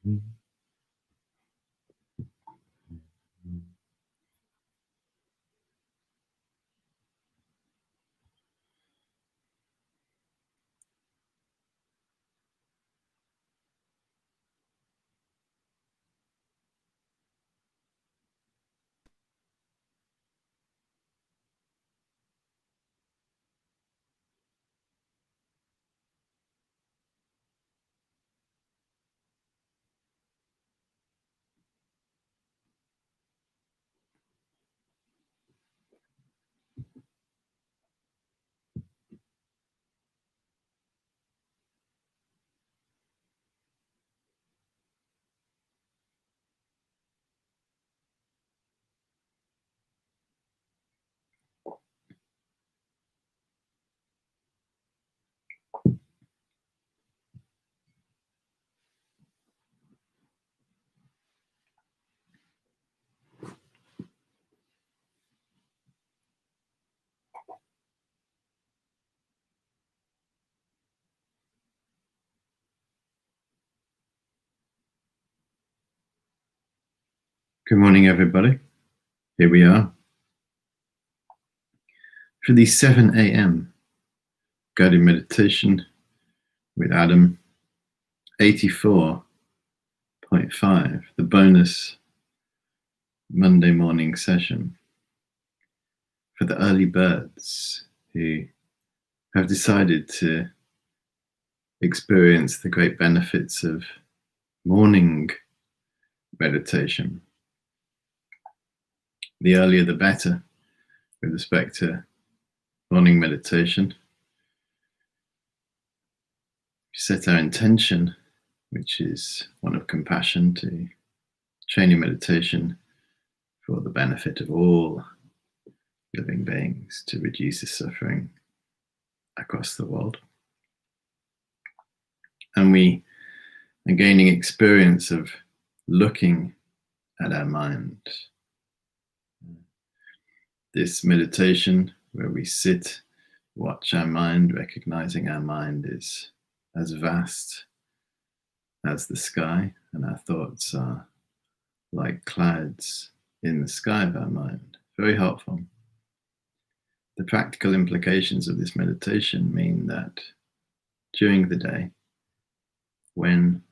Good morning, everybody. Here we are for the 7 a.m. guided meditation with Adam 84.5, the bonus Monday morning session for the early birds who have decided to experience the great benefits of morning meditation. The earlier the better with respect to morning meditation. Set our intention, which is one of compassion, to train your meditation for the benefit of all living beings, to reduce the suffering across the world. And we are gaining experience of looking at our mind. This meditation where we sit, watch our mind, recognizing our mind is as vast as the sky, and our thoughts are like clouds in the sky of our mind. Very helpful. The practical implications of this meditation mean that during the day, when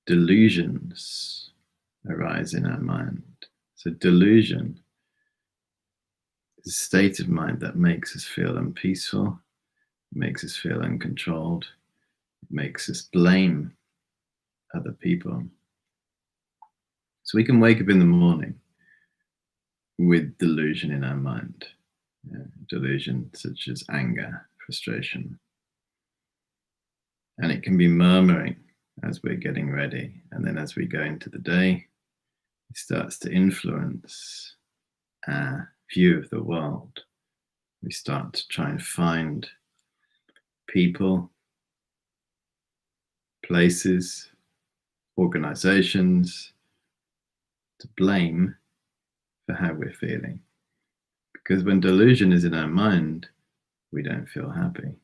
delusions arise in our mind, so delusion is a state of mind that makes us feel unpeaceful, makes us feel uncontrolled, makes us blame other people. So we can wake up in the morning with delusion in our mind, delusion such as anger, frustration. And it can be murmuring as we're getting ready. And then as we go into the day, it starts to influence our view of the world. We start to try and find people, places, organizations to blame for how we're feeling. Because when delusion is in our mind, we don't feel happy.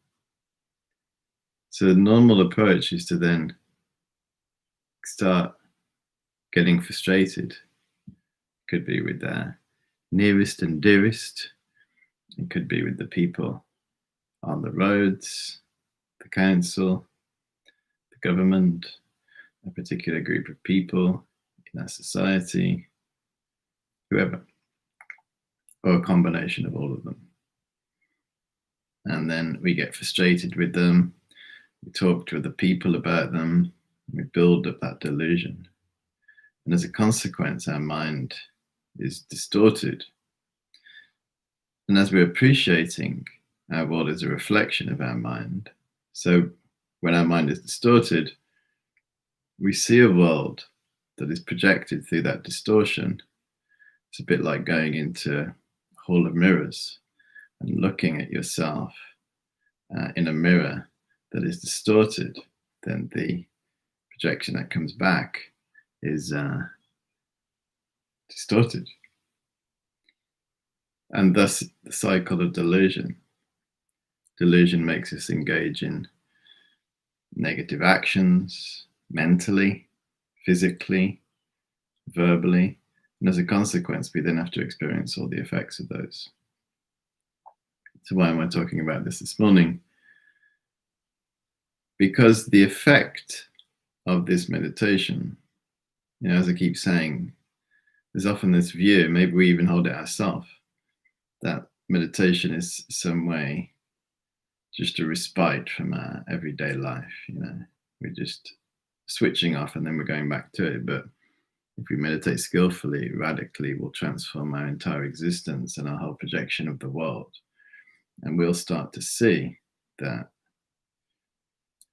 So the normal approach is to then start getting frustrated. Could be with our nearest and dearest. It could be with the people on the roads, the council, the government, a particular group of people in our society, whoever, or a combination of all of them. And then we get frustrated with them, we talk to other people about them, we build up that delusion. And as a consequence, our mind is distorted. And as we're appreciating our world as a reflection of our mind, so when our mind is distorted, we see a world that is projected through that distortion. It's a bit like going into a hall of mirrors and looking at yourself in a mirror that is distorted. Then the projection that comes back is distorted. And thus the cycle of delusion. Delusion makes us engage in negative actions mentally, physically, verbally, and as a consequence, we then have to experience all the effects of those. So why am I talking about this morning? Because the effect of this meditation, as I keep saying, there's often this view, maybe we even hold it ourselves, that meditation is some way just a respite from our everyday life. We're just switching off and then we're going back to it. But if we meditate skillfully, radically, we'll transform our entire existence and our whole projection of the world. And we'll start to see that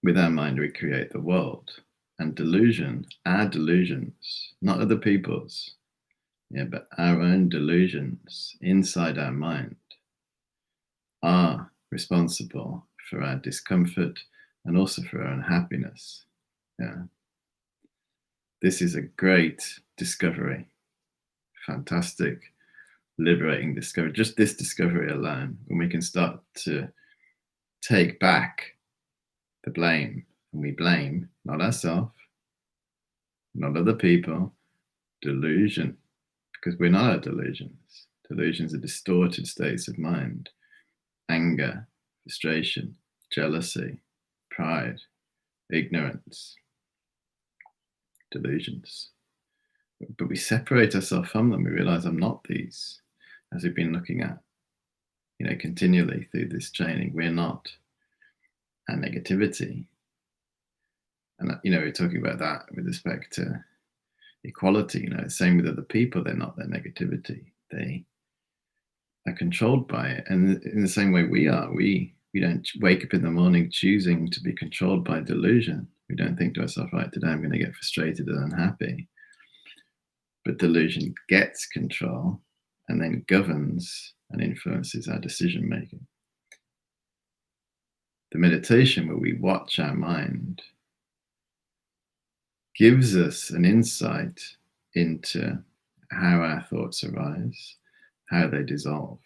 with our mind, we create the world. And delusion, our delusions, not other people's, but our own delusions inside our mind are responsible for our discomfort and also for our unhappiness. This is a great discovery, fantastic, liberating discovery. Just this discovery alone, when we can start to take back the blame, and we blame not ourselves, not other people, delusion, because we're not our delusions. Delusions are distorted states of mind, anger, frustration, jealousy, pride, ignorance, delusions. But we separate ourselves from them. We realize I'm not these, as we've been looking at, continually through this training. We're not our negativity. And, we're talking about that with respect to equality. Same with other people. They're not their negativity. They are controlled by it. And in the same way we are, we don't wake up in the morning choosing to be controlled by delusion. We don't think to ourselves, right, today I'm going to get frustrated and unhappy. But delusion gets control and then governs and influences our decision making. The meditation where we watch our mind gives us an insight into how our thoughts arise, how they dissolve.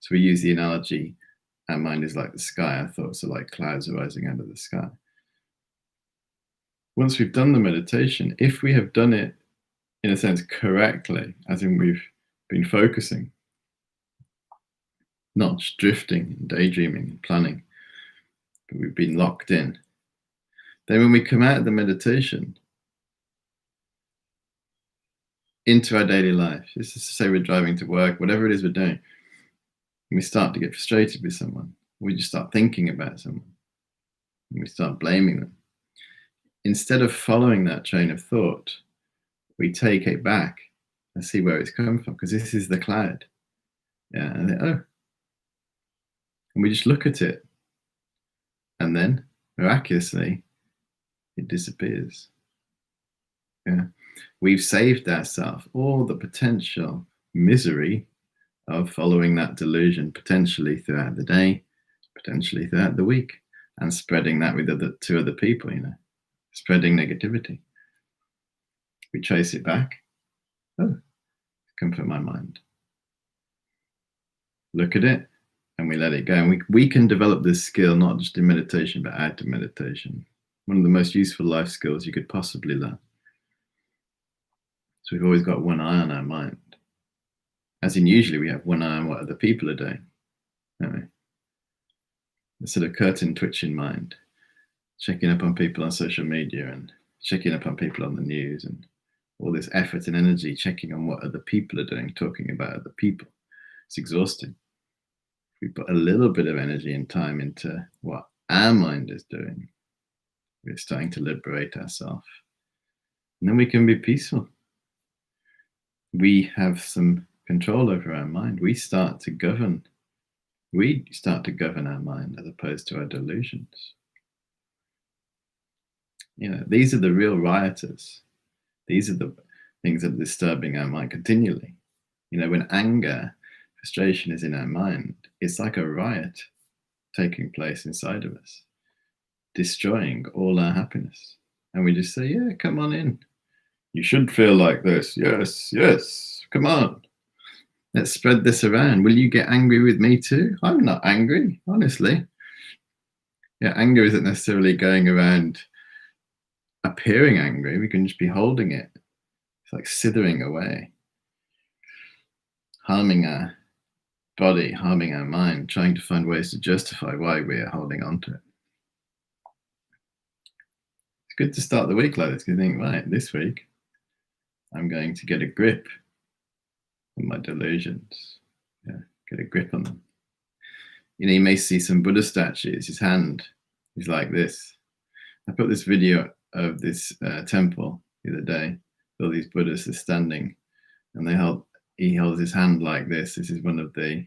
So we use the analogy, our mind is like the sky, our thoughts are like clouds arising out of the sky. Once we've done the meditation, if we have done it in a sense correctly, as in we've been focusing, not just drifting and daydreaming and planning, but we've been locked in, then when we come out of the meditation into our daily life, this is to say we're driving to work, whatever it is we're doing, and we start to get frustrated with someone, we just start thinking about someone, and we start blaming them. Instead of following that train of thought, we take it back and see where it's come from, because this is the cloud. And then, and we just look at it, and then miraculously it disappears. We've saved ourselves all the potential misery of following that delusion, potentially throughout the day, potentially throughout the week, and spreading that with to other people, spreading negativity. We trace it back. Come from my mind. Look at it, and we let it go. And we can develop this skill not just in meditation, but out of meditation. One of the most useful life skills you could possibly learn. So we've always got one eye on our mind. As in, usually we have one eye on what other people are doing, don't we? The sort of curtain twitching mind, checking up on people on social media and checking up on people on the news, and all this effort and energy checking on what other people are doing, talking about other people. It's exhausting. If we put a little bit of energy and time into what our mind is doing, we're starting to liberate ourselves. And then we can be peaceful. We have some control over our mind. We start to govern our mind as opposed to our delusions. These are the real rioters. These are the things that are disturbing our mind continually. When anger, frustration is in our mind, it's like a riot taking place inside of us, destroying all our happiness. And we just say, yeah, come on in. You should feel like this. Yes, yes, come on. Let's spread this around. Will you get angry with me too? I'm not angry, honestly. Anger isn't necessarily going around appearing angry. We can just be holding it. It's like sithering away, harming our body, harming our mind, trying to find ways to justify why we are holding on to it. It's good to start the week like this, because you think, right, this week I'm going to get a grip on my delusions. Yeah, get a grip on them. You know, you may see some Buddha statues, his hand is like this. I put this video of this temple the other day. All these Buddhists are standing, and he holds his hand like this. This is one of the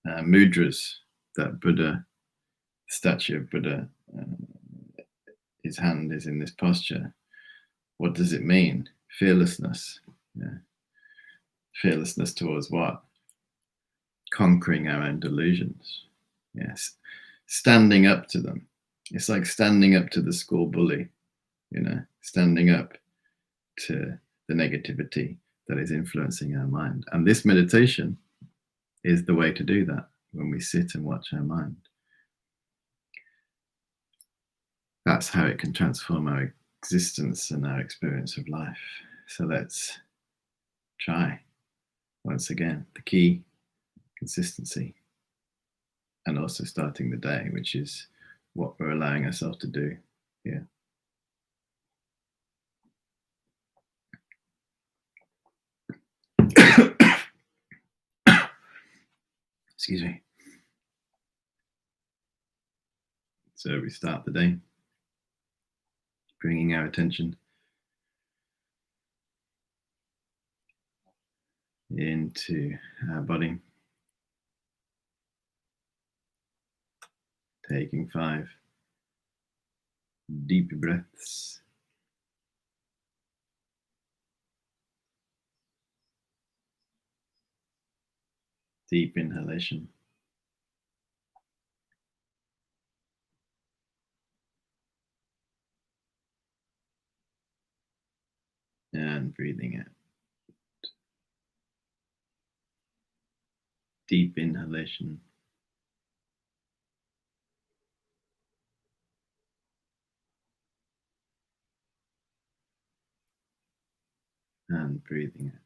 mudras that Buddha, statue of Buddha, his hand is in this posture. What does it mean? Fearlessness. Yeah. Fearlessness towards what? Conquering our own delusions. Yes. Standing up to them. It's like standing up to the school bully, you know, standing up to the negativity that is influencing our mind. And this meditation is the way to do that, when we sit and watch our mind. That's how it can transform our existence and our experience of life. So let's try. Once again, the key, consistency, and also starting the day, which is what we're allowing ourselves to do here. Excuse me. So we start the day, bringing our attention into our body, taking 5 deep breaths. Deep inhalation. And breathing out. Deep inhalation. And breathing out.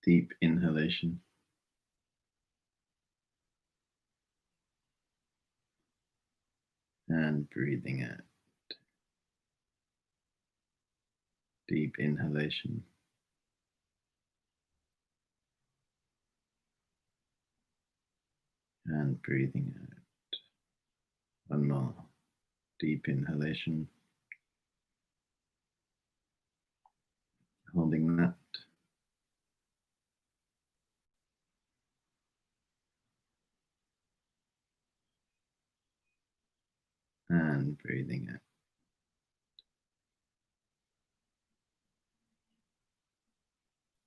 Deep inhalation. And breathing out. Deep inhalation. And breathing out. One more. Deep inhalation. Holding that. And breathing out.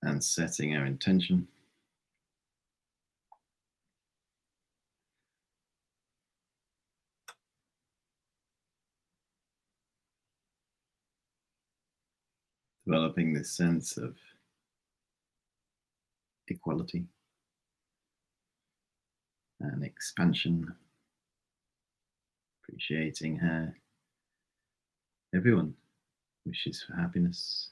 And setting our intention. Developing this sense of equality and expansion, appreciating how everyone wishes for happiness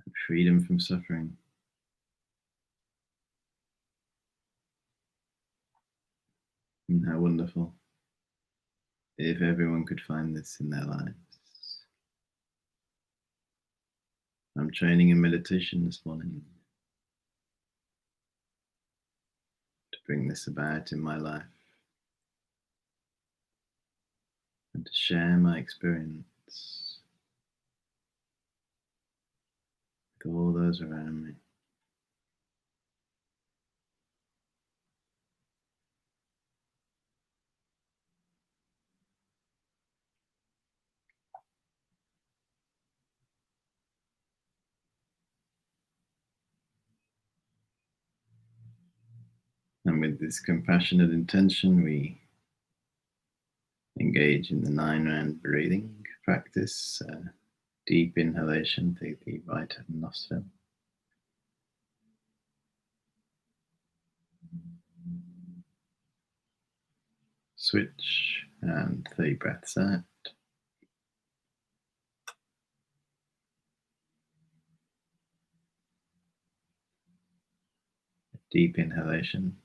and freedom from suffering. And how wonderful if everyone could find this in their lives. I'm training in meditation this morning to bring this about in my life and to share my experience with all those around me. And with this compassionate intention, we engage in the 9-round breathing practice. Deep inhalation through the right nostril. Switch and 3 breaths out. Deep inhalation.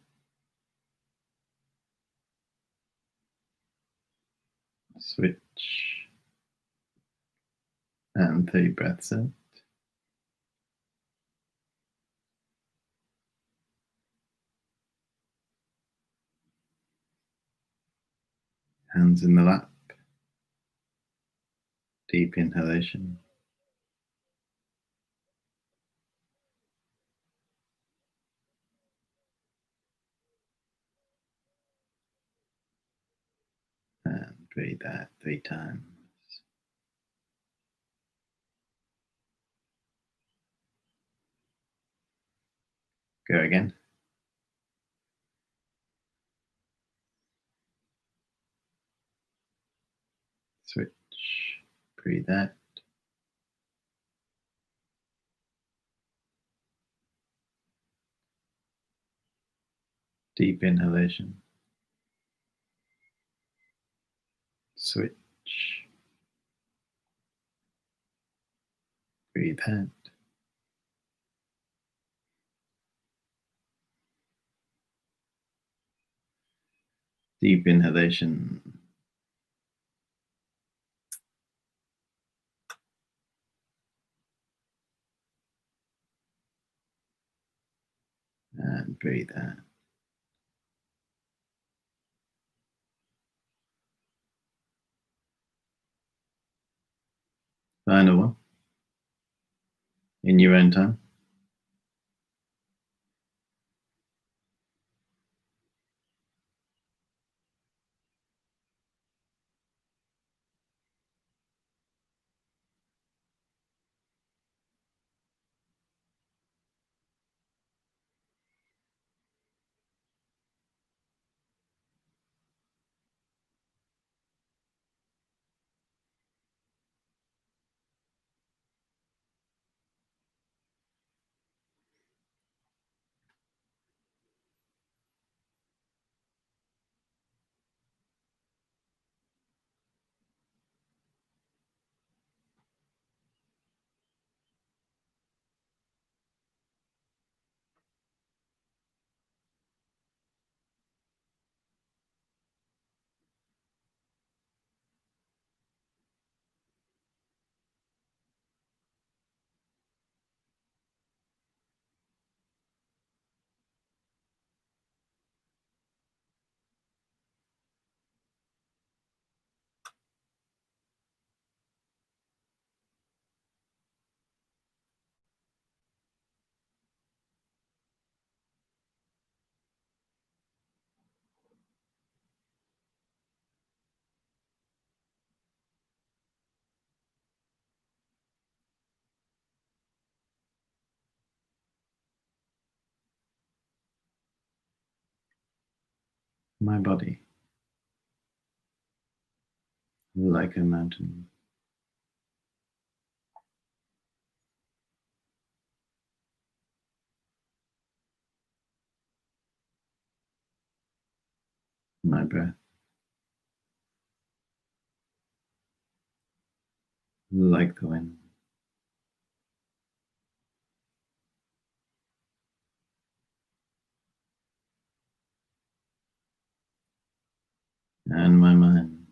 Switch. And 3 breaths out. Hands in the lap. Deep inhalation. And breathe out 3 times. Go again. Switch. Breathe out. Deep inhalation. Switch. Breathe out. Deep inhalation. And breathe out. Final one. In your own time. My body, like a mountain. My breath, like the wind. And my mind,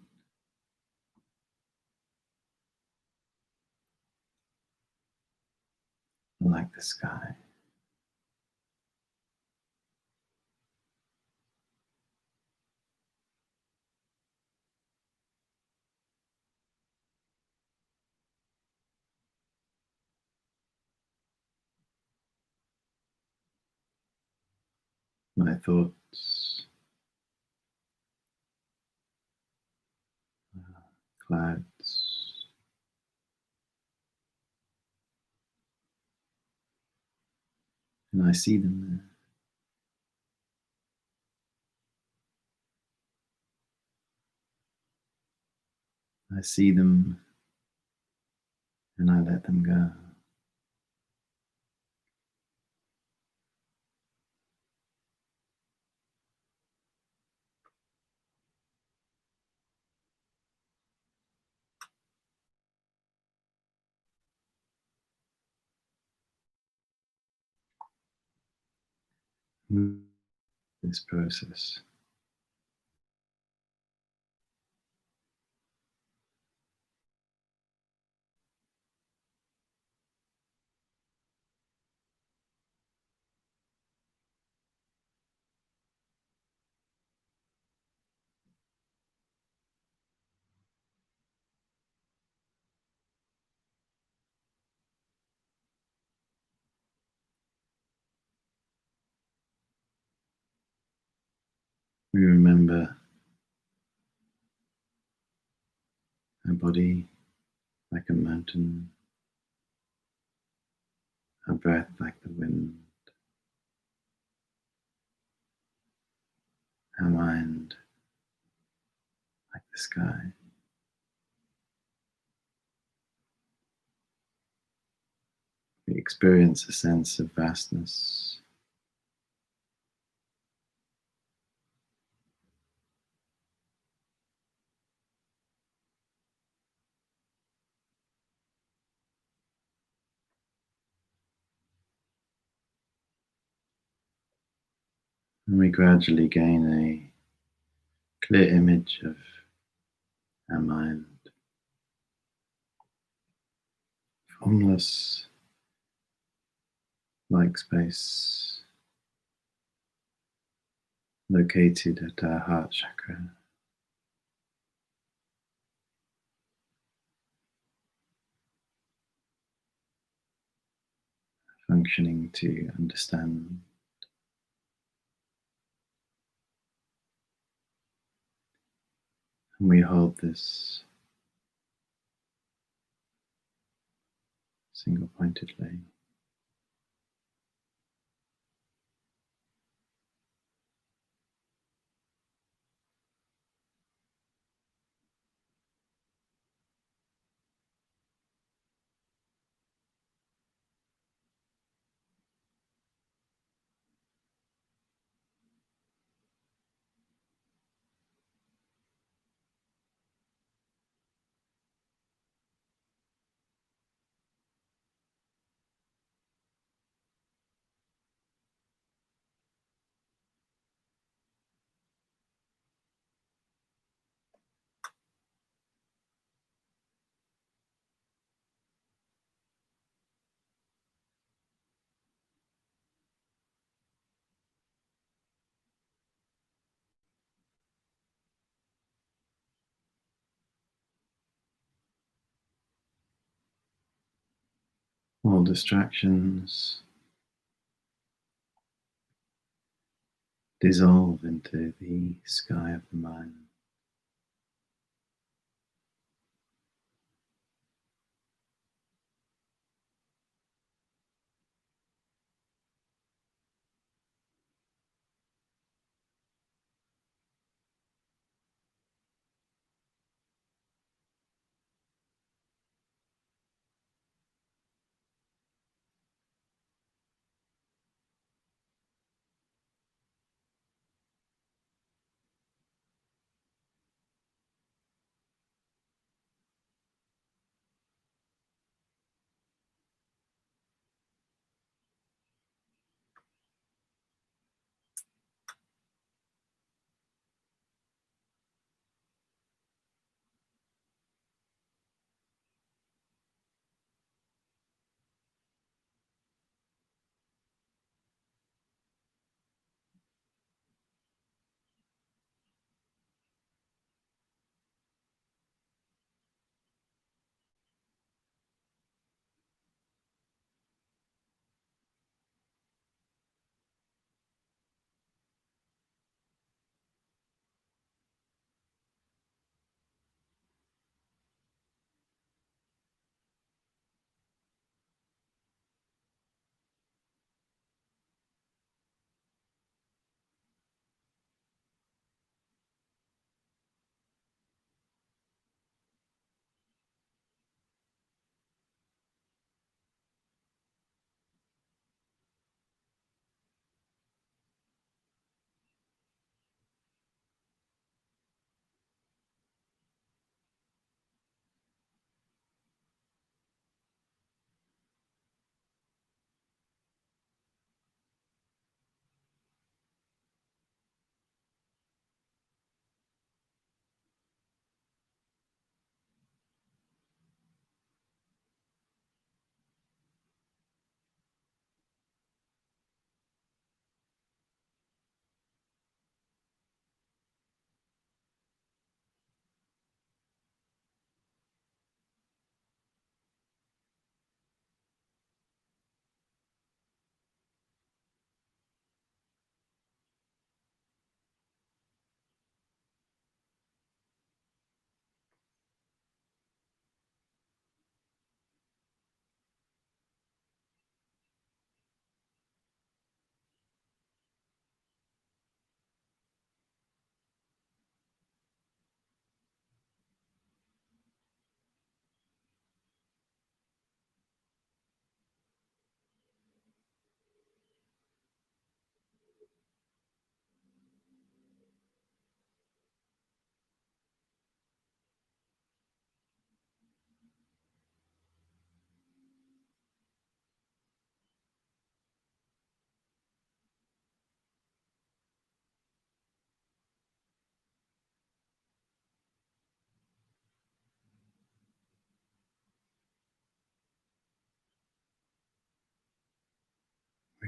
like the sky. My thoughts, clouds, and I see them there. I see them and I let them go. this process. We remember our body like a mountain, our breath like the wind, our mind like the sky. We experience a sense of vastness. And we gradually gain a clear image of our mind, formless like space located at our heart chakra, functioning to understand. And we hold this single pointedly. All distractions dissolve into the sky of the mind.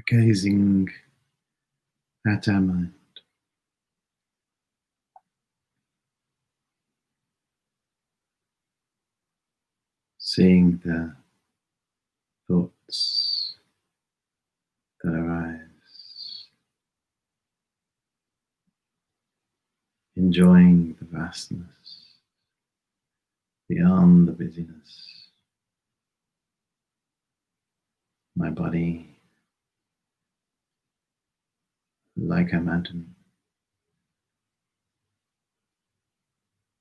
gazing at our mind, seeing the thoughts that arise, enjoying the vastness beyond the busyness. My body like a mountain,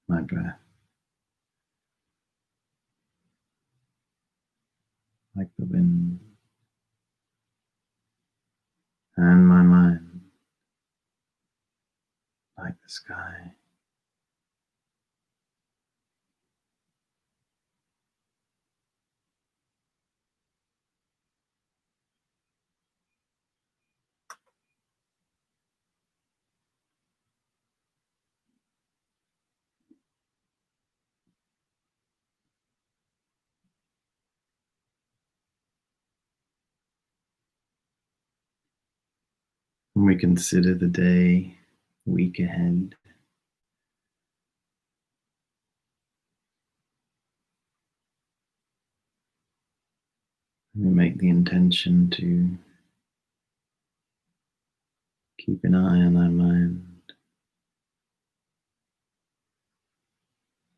my breath like the wind, and my mind like the sky. When we consider the day, week ahead, we make the intention to keep an eye on our mind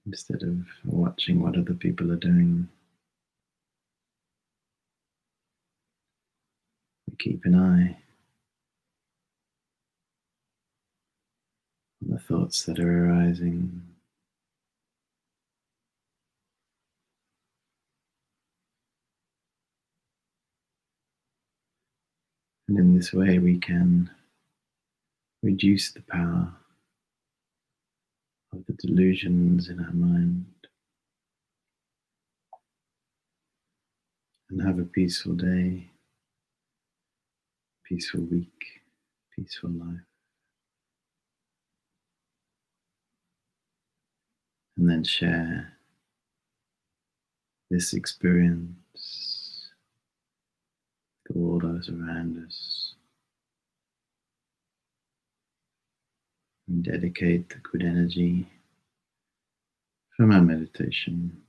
instead of watching what other people are doing. We keep an eye on the thoughts that are arising. And in this way, we can reduce the power of the delusions in our mind and have a peaceful day, peaceful week, peaceful life. And then share this experience with all those around us. And dedicate the good energy from our meditation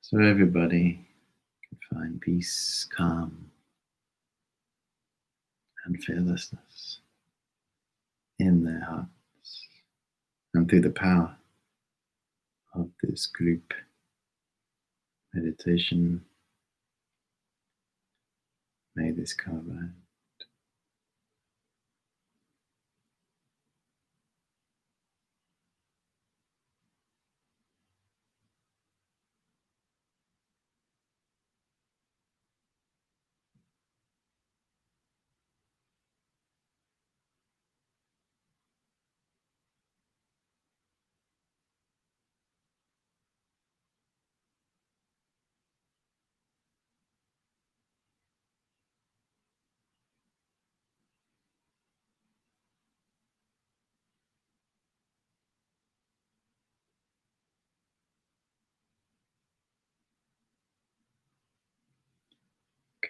so everybody can find peace, calm, and fearlessness in their hearts. And through the power of this group meditation, may this come about.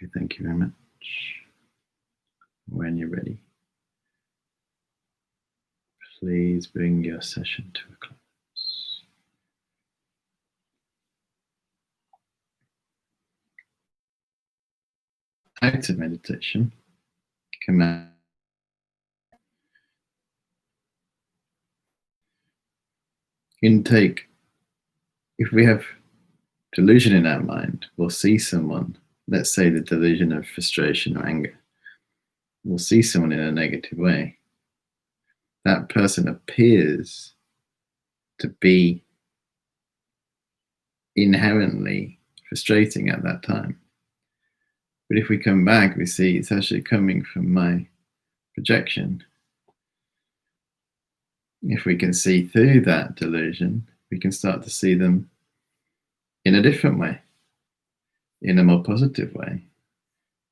Okay, thank you very much. When you're ready, please bring your session to a close. Out of meditation, come out. You can take, if we have delusion in our mind, we'll see someone, let's say the delusion of frustration or anger, we'll see someone in a negative way. That person appears to be inherently frustrating at that time. But if we come back, we see it's actually coming from my projection. If we can see through that delusion, we can start to see them in a different way, in a more positive way.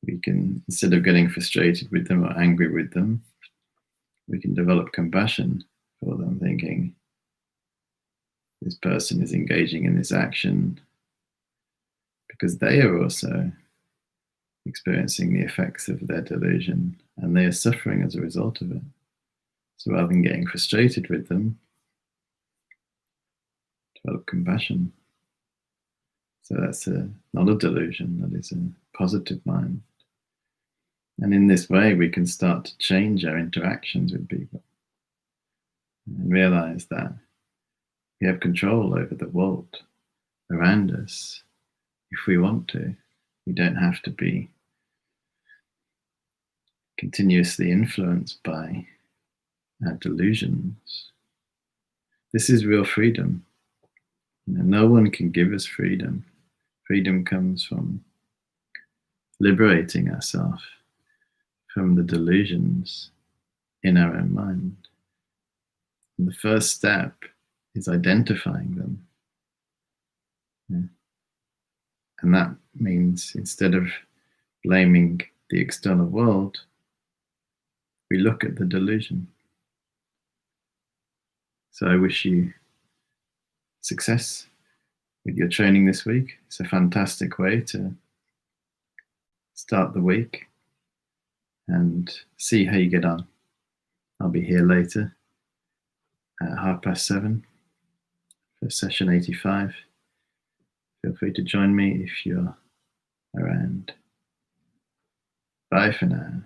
We can, instead of getting frustrated with them or angry with them, we can develop compassion for them, thinking, this person is engaging in this action because they are also experiencing the effects of their delusion, and they are suffering as a result of it. So rather than getting frustrated with them, develop compassion. So that's not a delusion, that is a positive mind. And in this way, we can start to change our interactions with people and realize that we have control over the world around us if we want to. We don't have to be continuously influenced by our delusions. This is real freedom. No one can give us freedom. Freedom comes from liberating ourselves from the delusions in our own mind. And the first step is identifying them. And that means instead of blaming the external world, we look at the delusion. So I wish you success with your training this week. It's a fantastic way to start the week and see how you get on. I'll be here later at 7:30 for session 85. Feel free to join me if you're around. Bye for now.